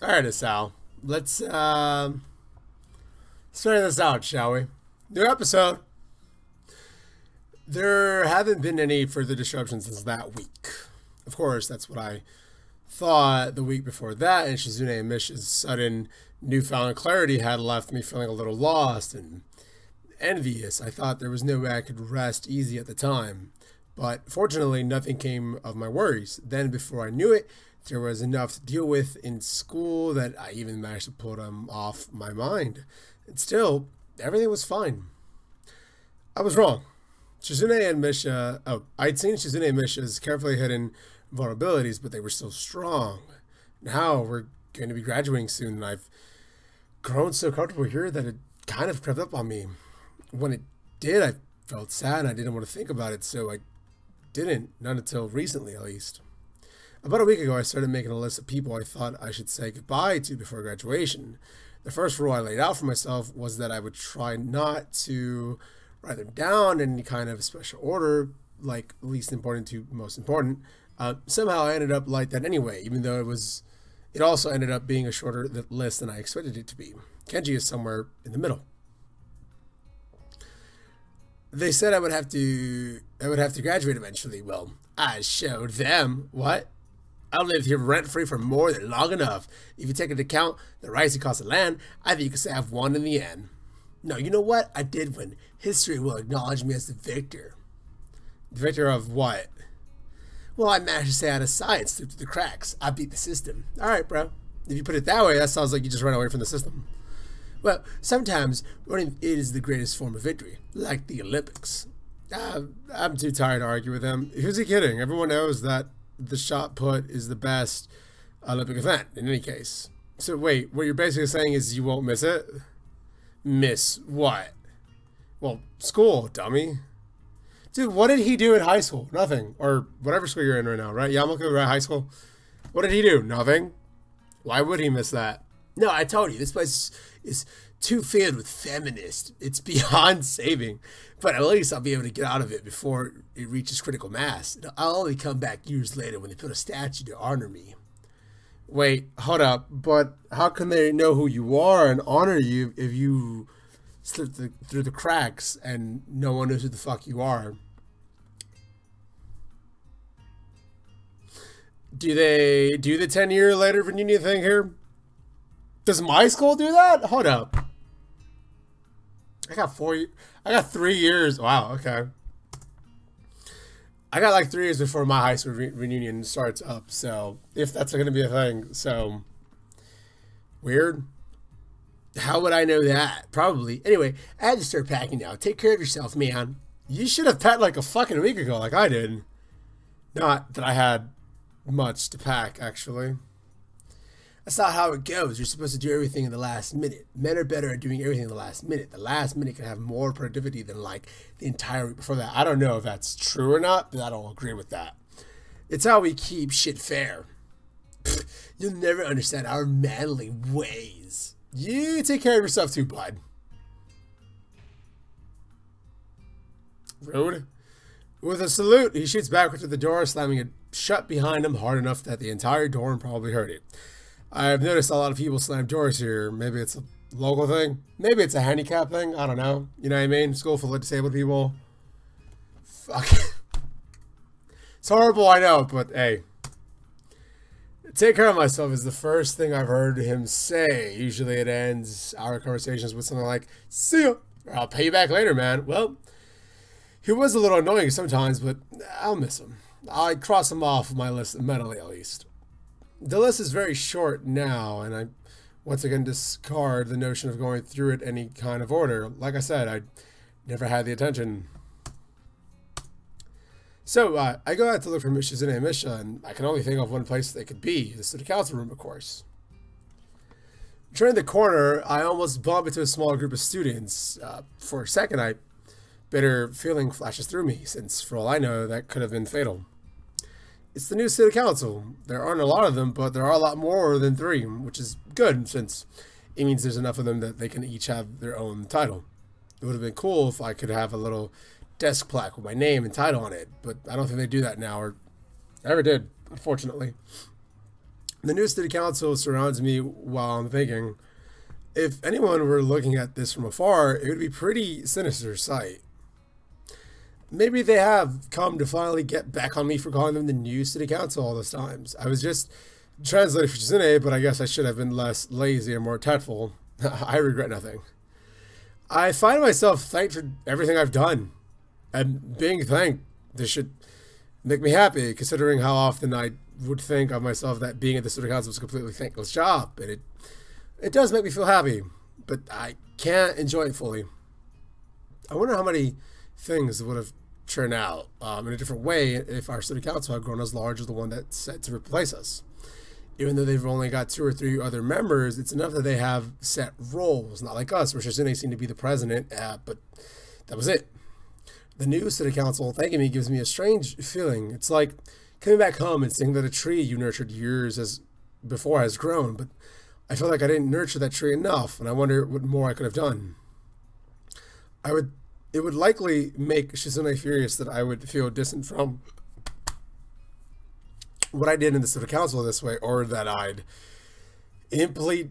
All right, Sal. Let's start this out, shall we? New episode. There haven't been any further disruptions since that week. Of course, that's what I thought the week before that, and Shizune and Mish's sudden newfound clarity had left me feeling a little lost and envious. I thought there was no way I could rest easy at the time. But fortunately, nothing came of my worries. Then, before I knew it, there was enough to deal with in school that I even managed to pull them off my mind. And still, everything was fine. I was wrong. Shizune and Misha... Oh, I'd seen Shizune and Misha's carefully hidden vulnerabilities, but they were still strong. Now, we're going to be graduating soon, and I've grown so comfortable here that it kind of crept up on me. When it did, I felt sad, and I didn't want to think about it, so I didn't. Not until recently, at least. About a week ago, I started making a list of people I thought I should say goodbye to before graduation. The first rule I laid out for myself was that I would try not to write them down in any kind of special order, like least important to most important. Somehow I ended up like that anyway, even though it also ended up being a shorter list than I expected it to be. Kenji is somewhere in the middle. They said I would have to graduate eventually. Well, I showed them. What? I lived here rent-free for more than long enough. If you take into account the rising cost of land, I think you could say I've won in the end. No, you know what? I did win. History will acknowledge me as the victor. The victor of what? Well, I managed to stay out of science through the cracks. I beat the system. All right, bro. If you put it that way, that sounds like you just ran away from the system. Well, sometimes running is the greatest form of victory, like the Olympics. I'm too tired to argue with them. Who's he kidding? Everyone knows that the shot put is the best Olympic event in any case. So wait, what you're basically saying is you won't miss it? Miss what? Well, school, dummy. Dude, what did he do in high school? Nothing. Or whatever school you're in right now, right? Yamaku, right? High school? What did he do? Nothing. Why would he miss that? No, I told you, this place is too filled with feminists. It's beyond saving. But at least I'll be able to get out of it before it reaches critical mass. I'll only come back years later when they put a statue to honor me. Wait, hold up. But how can they know who you are and honor you if you slip through the cracks and no one knows who the fuck you are? Do they do the 10-year later reunion thing here? Does my school do that? Hold up. I got 3 years. Wow, okay. I got like 3 years before my high school reunion starts up, so if that's going to be a thing, so weird. How would I know that? Probably. Anyway, I had to start packing now. Take care of yourself, man. You should have packed like a fucking week ago, like I did. Not that I had much to pack, actually. That's not how it goes. You're supposed to do everything in the last minute. Men are better at doing everything in the last minute. The last minute can have more productivity than like the entire week before that. I don't know if that's true or not, but I don't agree with that. It's how we keep shit fair. You'll never understand our manly ways. You take care of yourself too, bud. Rude. With a salute, he shoots backward to the door, slamming it shut behind him hard enough that the entire dorm probably heard it. I've noticed a lot of people slam doors here. Maybe it's a local thing. Maybe it's a handicap thing. I don't know. You know what I mean? School full of disabled people. Fuck. It's horrible, I know, but hey. Take care of myself is the first thing I've heard him say. Usually it ends our conversations with something like, see ya, or I'll pay you back later, man. Well, he was a little annoying sometimes, but I'll miss him. I'd cross him off my list mentally, at least. The list is very short now, and I once again discard the notion of going through it any kind of order. Like I said, I never had the attention. So, I go out to look for Shizune and Misha, and I can only think of one place they could be. The student council room, of course. Turning the corner, I almost bump into a small group of students. For a second, bitter feeling flashes through me, since for all I know, that could have been fatal. It's the new city council. There aren't a lot of them, but there are a lot more than 3, which is good, since it means there's enough of them that they can each have their own title. It would have been cool if I could have a little desk plaque with my name and title on it, but I don't think they do that now, or ever did, unfortunately. The new city council surrounds me while I'm thinking, if anyone were looking at this from afar, it would be pretty sinister sight. Maybe they have come to finally get back on me for calling them the new city council all those times. I was just translating for Shizune, but I guess I should have been less lazy and more tactful. I regret nothing. I find myself thanked for everything I've done. And being thanked, this should make me happy, considering how often I would think of myself that being at the city council was a completely thankless job. And it does make me feel happy, but I can't enjoy it fully. I wonder how many things would have turned out in a different way if our city council had grown as large as the one that's set to replace us. Even though they've only got 2 or 3 other members, it's enough that they have set roles, not like us, where Shizune seemed to be the president, but that was it. The new city council thanking me gives me a strange feeling. It's like coming back home and seeing that a tree you nurtured years before has grown, but I feel like I didn't nurture that tree enough, and I wonder what more I could have done. It would likely make Shizune furious that I would feel distant from what I did in the city council this way, or that I simply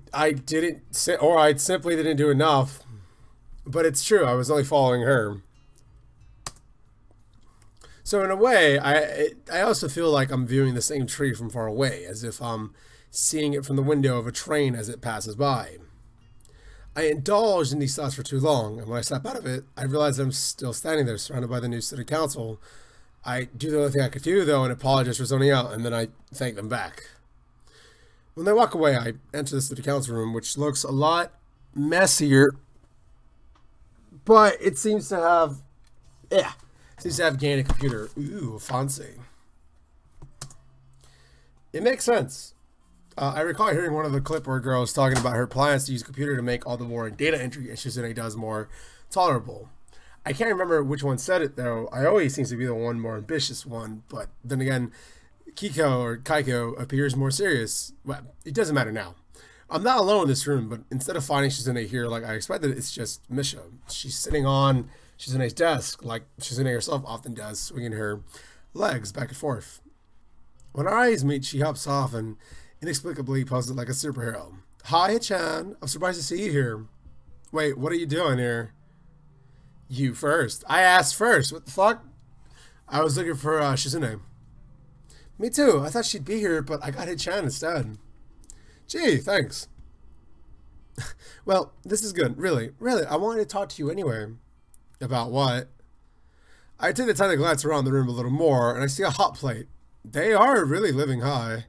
didn't do enough. But it's true, I was only following her. So in a way, I also feel like I'm viewing the same tree from far away, as if I'm seeing it from the window of a train as it passes by. I indulged in these thoughts for too long, and when I snap out of it, I realize I'm still standing there, surrounded by the new city council. I do the only thing I could do, though, and apologize for zoning out, and then I thank them back. When they walk away, I enter the city council room, which looks a lot messier, but it seems to have, gained a computer. Ooh, fancy. It makes sense. I recall hearing one of the clipboard girls talking about her plans to use a computer to make all the boring data entry Shizune does more tolerable. I can't remember which one said it, though. I always seems to be the one more ambitious one, but then again, Kaiko appears more serious. Well, it doesn't matter now. I'm not alone in this room, but instead of finding Shizune here like I expected, it's just Misha. She's sitting on Shizune's desk, like Shizune herself often does, swinging her legs back and forth. When our eyes meet, she hops off and inexplicably poses like a superhero. Hi, Chan. I'm surprised to see you here. Wait, what are you doing here? You first. I asked first. What the fuck? I was looking for Shizune. Me too. I thought she'd be here, but I got Chan instead. Gee, thanks. Well, this is good. Really, I wanted to talk to you anyway. About what? I take the time to glance around the room a little more, and I see a hot plate. They are really living high.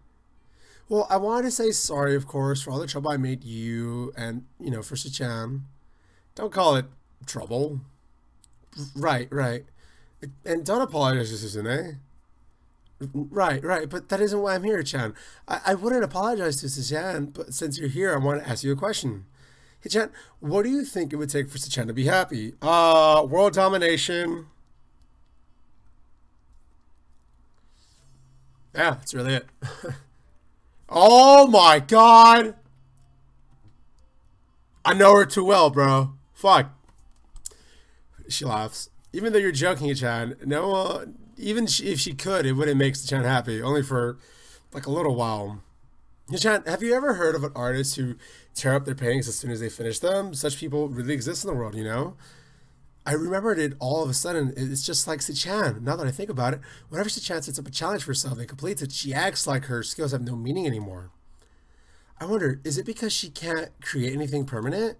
Well, I wanted to say sorry, of course, for all the trouble I made you and, for Chan. Don't call it trouble. Right. And don't apologize to Shizune. Right, but that isn't why I'm here, Chan. I wouldn't apologize to Chan, but since you're here, I want to ask you a question. Hey, Chan, what do you think it would take for Chan to be happy? World domination. Yeah, that's really it. Oh my god! I know her too well, bro. Fuck. She laughs. Even though you're joking, Chan, no, even if she could, it wouldn't make Chan happy. Only for like a little while. Chan, have you ever heard of an artist who tear up their paintings as soon as they finish them? Such people really exist in the world, I remembered it all of a sudden. It's just like Chan. Now that I think about it, whenever Chan sets up a challenge for herself and completes it, she acts like her skills have no meaning anymore. I wonder, is it because she can't create anything permanent?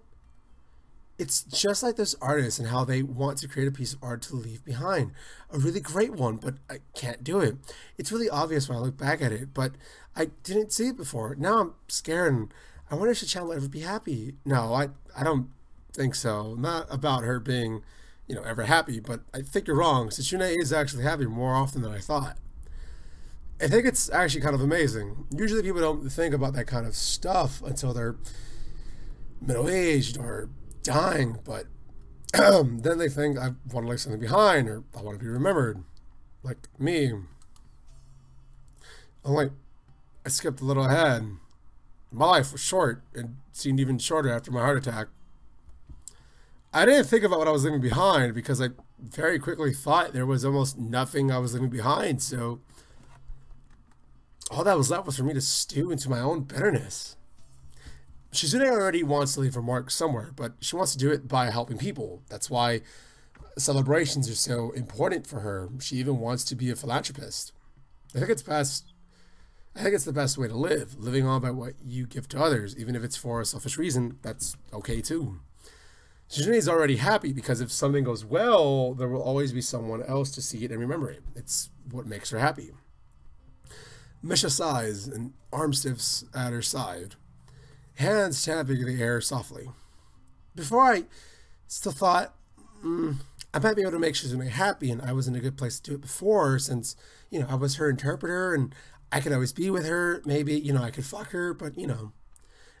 It's just like those artists and how they want to create a piece of art to leave behind. A really great one, but I can't do it. It's really obvious when I look back at it, but I didn't see it before. Now I'm scared, and I wonder if Chan will ever be happy. No, I don't think so. Not about her being, ever happy, but I think you're wrong. Shizune is actually happy more often than I thought. I think it's actually kind of amazing. Usually people don't think about that kind of stuff until they're middle-aged or dying, but then they think I want to leave something behind, or I want to be remembered, like me. Only I skipped a little ahead. My life was short and seemed even shorter after my heart attack. I didn't think about what I was leaving behind because I very quickly thought there was almost nothing I was leaving behind, so All that was left was for me to stew into my own bitterness. Shizune already wants to leave her mark somewhere, but she wants to do it by helping people. That's why celebrations are so important for her. She even wants to be a philanthropist. I think it's the best way to live, living on by what you give to others, even if it's for a selfish reason. That's okay too. Shizune is already happy because if something goes well, there will always be someone else to see it and remember it. It's what makes her happy. Misha sighs and arm stiffs at her side, hands tapping in the air softly. Before I still thought, I might be able to make Shizune happy, and I was in a good place to do it before, since, I was her interpreter, and I could always be with her. Maybe, I could fuck her, but, And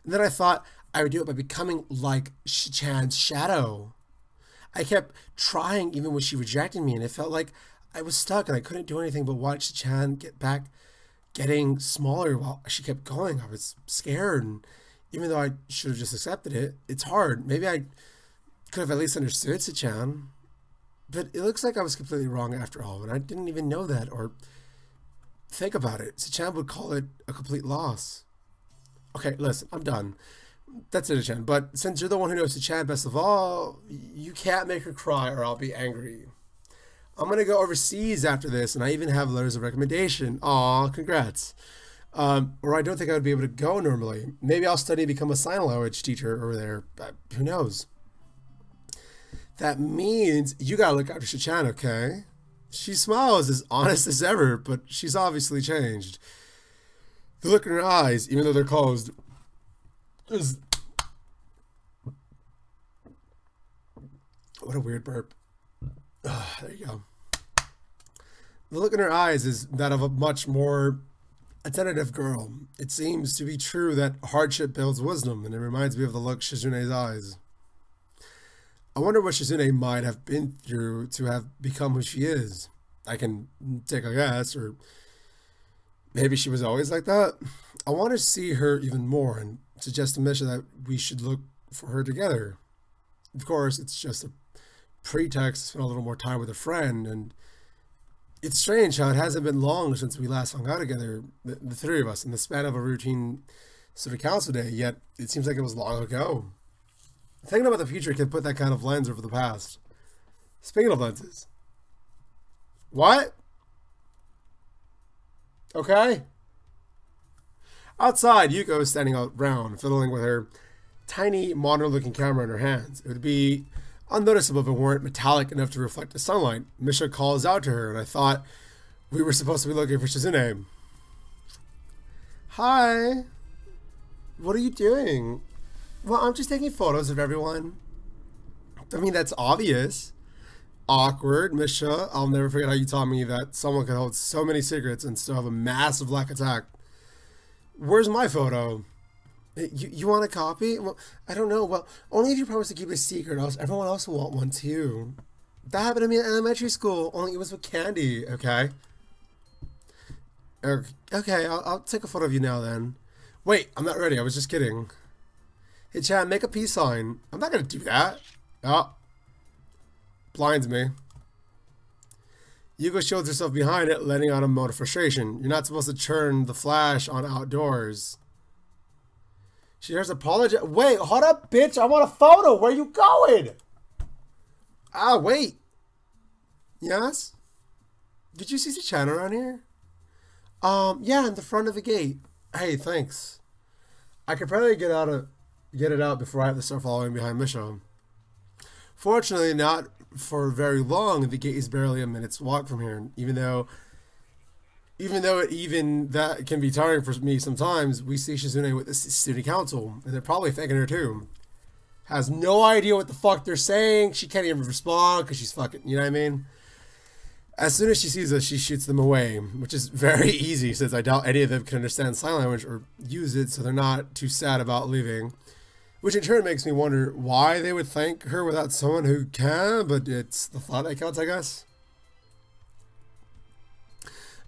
then I thought I would do it by becoming like Shichan's shadow. I kept trying even when she rejected me, and it felt like I was stuck, and I couldn't do anything but watch Shichan getting smaller while she kept going. I was scared, and even though I should have just accepted it, it's hard. Maybe I could have at least understood Shichan. But it looks like I was completely wrong after all, and I didn't even know that or think about it. Shichan would call it a complete loss. Okay, listen, I'm done. That's it, Shichan. But since you're the one who knows Shichan best of all, you can't make her cry or I'll be angry. I'm going to go overseas after this, and I even have letters of recommendation. Aw, congrats. Or I don't think I would be able to go normally. Maybe I'll study and become a sign language teacher over there. Who knows? That means you gotta look after Shichan, okay? She smiles as honest as ever, but she's obviously changed. The look in her eyes, even though they're closed, is... What a weird burp. There you go. The look in her eyes is that of a much more attentive girl. It seems to be true that hardship builds wisdom, and it reminds me of the look in Shizune's eyes. I wonder what Shizune might have been through to have become who she is. I can take a guess, or maybe she was always like that. I want to see her even more and suggest to Misha that we should look for her together. Of course, it's just a pretext to spend a little more time with a friend, and it's strange how it hasn't been long since we last hung out together, the three of us, in the span of a routine sort of council day, yet it seems like it was long ago. Thinking about the future can put that kind of lens over the past. Speaking of lenses. What? Okay. Outside, Yuko is standing around, fiddling with her tiny, modern-looking camera in her hands. It would be unnoticeable if it weren't metallic enough to reflect the sunlight. Misha calls out to her, and I thought we were supposed to be looking for Shizune. Hi. What are you doing? Well, I'm just taking photos of everyone. I mean, that's obvious. Awkward, Misha. I'll never forget how you taught me that someone could hold so many secrets and still have a massive black attack. Where's my photo? You want a copy? Well, I don't know. Well, only if you promise to keep it a secret, else everyone else will want one too. That happened to me in elementary school, only it was with candy, okay? Okay, I'll take a photo of you now then. Wait, I'm not ready. I was just kidding. Hey, Chad, make a peace sign. I'm not going to do that. Oh. Blinds me. Yuko shields herself behind it, letting out a moan of frustration. You're not supposed to turn the flash on outdoors. She hears apologize. Wait, hold up, bitch. I want a photo. Where you going? Ah, wait. Yes? Did you see the channel around here? Yeah, in the front of the gate. Hey, thanks. I could probably get it out before I have to start following behind Misha. Fortunately, not for very long. The gate is barely a minute's walk from here. Even though that can be tiring for me sometimes, we see Shizune with the student council, and they're probably thanking her too. Has no idea what the fuck they're saying. She can't even respond because she's fucking, you know what I mean? As soon as she sees us, she shoots them away, which is very easy since I doubt any of them can understand sign language or use it, so they're not too sad about leaving. Which in turn makes me wonder why they would thank her without someone who can, but it's the thought that counts, I guess.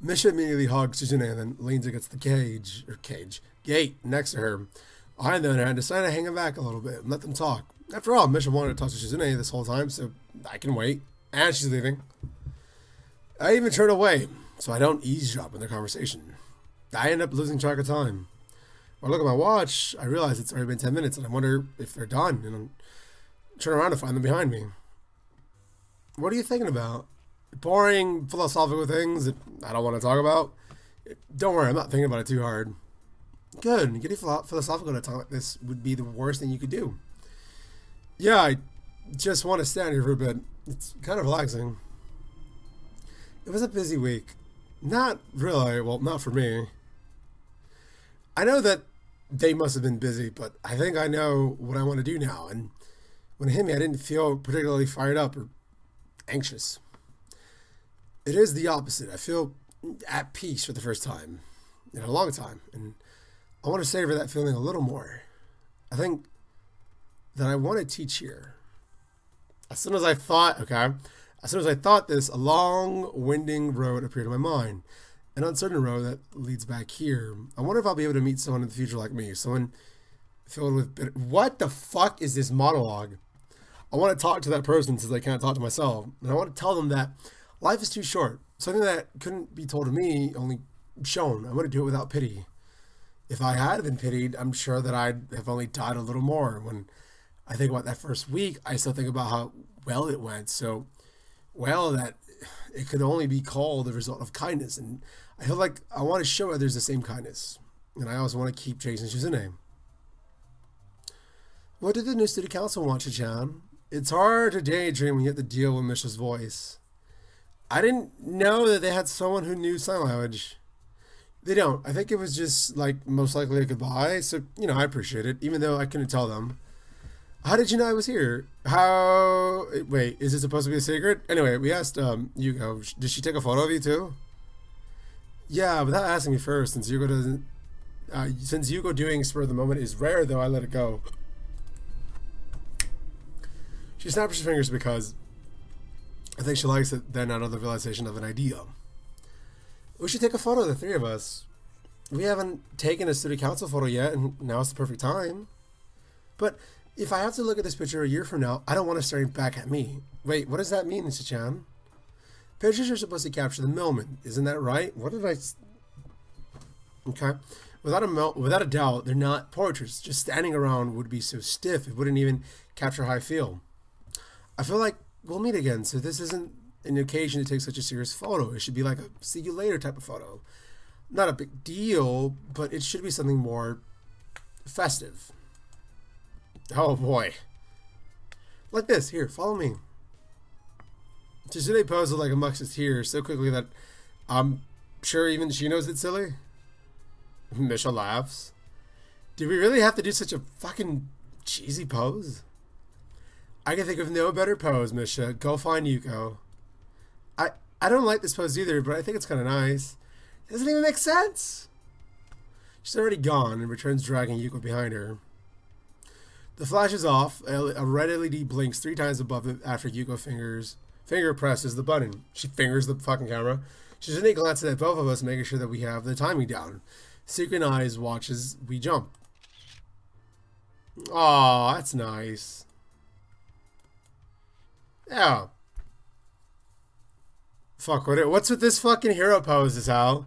Misha immediately hugs Shizune and then leans against the gate next to her. I, on the other hand, decided to hang him back a little bit and let them talk. After all, Misha wanted to talk to Shizune this whole time, so I can wait. And she's leaving. I even turn away, so I don't eavesdrop in their conversation. I end up losing track of time. When I look at my watch, I realize it's already been 10 minutes, and I wonder if they're done, and I turn around to find them behind me. What are you thinking about? Boring philosophical things that I don't want to talk about? Don't worry, I'm not thinking about it too hard. Good. Getting philosophical at a time like this would be the worst thing you could do. Yeah, I just want to stand here for a bit. It's kind of relaxing. It was a busy week. Not really. Well, not for me. I know that they must have been busy, but I think I know what I want to do now. And when it hit me, I didn't feel particularly fired up or anxious. It is the opposite. I feel at peace for the first time in a long time. And I want to savor that feeling a little more. I think that I want to teach here. As soon as I thought this, a long, winding road appeared in my mind. An uncertain road that leads back here. I wonder if I'll be able to meet someone in the future like me. Someone filled with what the fuck is this monologue? I want to talk to that person since I can't talk to myself. And I want to tell them that life is too short. Something that couldn't be told to me, only shown. I want to do it without pity. If I had been pitied, I'm sure that I'd have only died a little more. When I think about that first week, I still think about how well it went. So well that it could only be called the result of kindness. And I feel like I want to show others the same kindness. And I also want to keep chasing Shizune. What did the new student council want, Chichan? It's hard to daydream when you have to deal with Misha's voice. I didn't know that they had someone who knew sign language. They don't. I think it was just like most likely a goodbye. So, you know, I appreciate it, even though I couldn't tell them. How did you know I was here? How... Wait, is it supposed to be a secret? Anyway, we asked Yuko. Did she take a photo of you too? Yeah, without asking me first, since Yuko doesn't... since Yuko doing spur of the moment is rare, though, I let it go. She snaps her fingers because I think she likes it then out of the realization of an idea. We should take a photo of the three of us. We haven't taken a student council photo yet, and now it's the perfect time. But if I have to look at this picture a year from now, I don't want it staring back at me. Wait, what does that mean, Mr. Pictures are supposed to capture the moment. Isn't that right? What did I... Okay. Without a doubt, they're not portraits. Just standing around would be so stiff, it wouldn't even capture how I feel. I feel like we'll meet again, so this isn't an occasion to take such a serious photo. It should be like a see you later type of photo. Not a big deal, but it should be something more festive. Oh boy. Like this. Here, follow me. Shizune poses like amongst his tears so quickly that I'm sure even she knows it's silly. Misha laughs. Do we really have to do such a fucking cheesy pose? I can think of no better pose, Misha. Go find Yuko. I don't like this pose either, but I think it's kind of nice. It doesn't even make sense. She's already gone and returns dragging Yuko behind her. The flash is off. A red LED blinks 3 times above it after Yuko finger presses the button. She fingers the fucking camera. Shizune glances at both of us, making sure that we have the timing down. Synchronized watches we jump. Aw, that's nice. Yeah. Fuck with it. What's with this fucking hero pose, is how?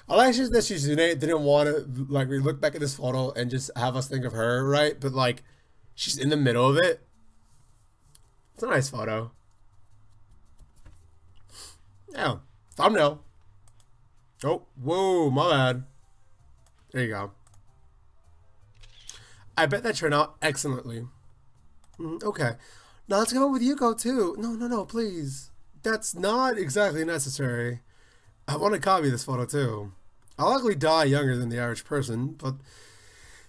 I like that Shizune didn't want to like look back at this photo and just have us think of her, right? But like, she's in the middle of it. It's a nice photo. Yeah. Thumbnail. Oh, whoa, my bad. There you go. I bet that turned out excellently. Okay. Now let's go with Yuko too. No, please. That's not exactly necessary. I want to copy this photo too. I'll likely die younger than the average person, but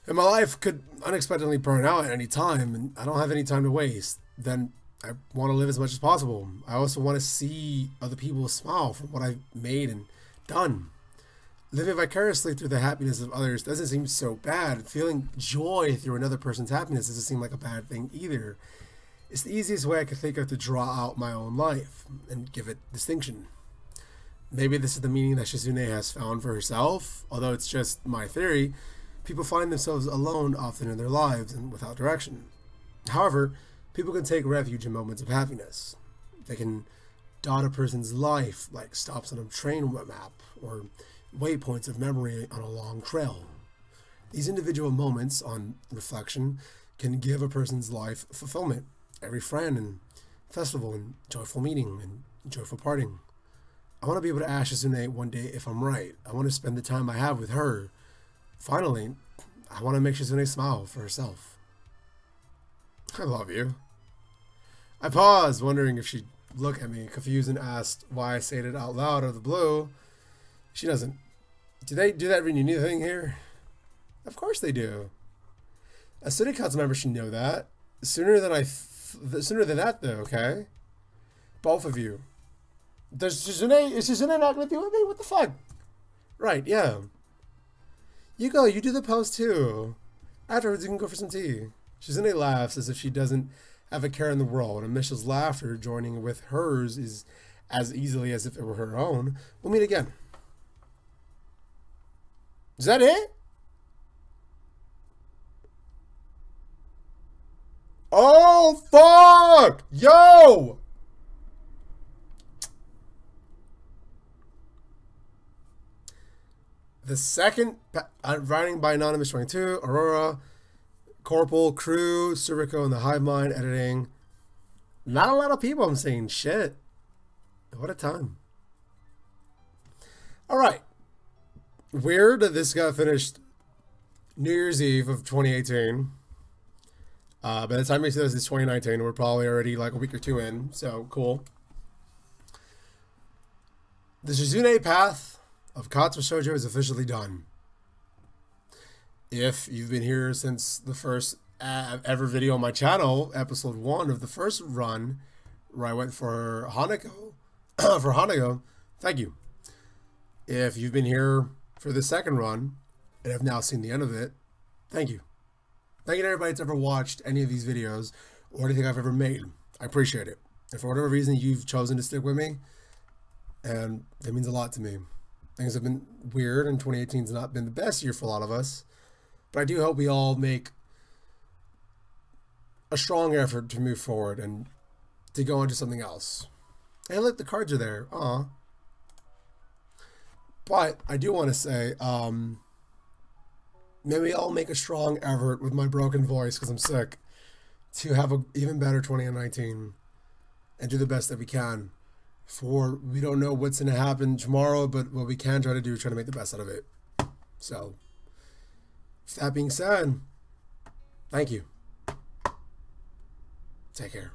my life could unexpectedly burn out at any time, and I don't have any time to waste. Then I want to live as much as possible. I also want to see other people smile from what I've made and done. Living vicariously through the happiness of others doesn't seem so bad. Feeling joy through another person's happiness doesn't seem like a bad thing either. It's the easiest way I could think of to draw out my own life and give it distinction. Maybe this is the meaning that Shizune has found for herself. Although it's just my theory, people find themselves alone often in their lives and without direction. However, people can take refuge in moments of happiness. They can dot a person's life like stops on a train map, or waypoints of memory on a long trail. These individual moments on reflection can give a person's life fulfillment. Every friend and festival and joyful meeting and joyful parting. I want to be able to ask Shizune one day if I'm right. I want to spend the time I have with her. Finally, I want to make Shizune smile for herself. I love you. I paused, wondering if she'd look at me, confused, and asked why I said it out loud out of the blue. She doesn't. Do they do that when you need anything here? Of course they do. A student council member should know that. Sooner than that, though, okay? Both of you. Is Shizune not going to be with me? What the fuck? Right, yeah. You go, you do the pose too. Afterwards, you can go for some tea. Shizune laughs as if she doesn't have a care in the world, and Michelle's laughter, joining with hers, is as easily as if it were her own. We'll meet again. Is that it? Oh, fuck! Yo! The second, writing by Anonymous 22, Aurora, Corporal, Crew, Surico, and the Hive Mind, editing. Not a lot of people I'm seeing. Shit. What a time. Alright. Weird that this got finished New Year's Eve of 2018. By the time we see this, it's 2019. We're probably already like a week or two in. So, cool. The Shizune path of Katawa Shoujo is officially done. If you've been here since the first ever video on my channel, episode 1 of the first run, where I went for Hanako, thank you. If you've been here for the second run, and have now seen the end of it, thank you. Thank you to everybody that's ever watched any of these videos, or anything I've ever made. I appreciate it. And for whatever reason, you've chosen to stick with me, and it means a lot to me. Things have been weird, and 2018 has not been the best year for a lot of us. But I do hope we all make a strong effort to move forward and to go on to something else. And look, the cards are there. Aw. But I do want to say, maybe I'll make a strong effort with my broken voice, because I'm sick, to have an even better 2019 and do the best that we can. For we don't know what's going to happen tomorrow, but what we can try to do is try to make the best out of it. So, with that being said, thank you. Take care.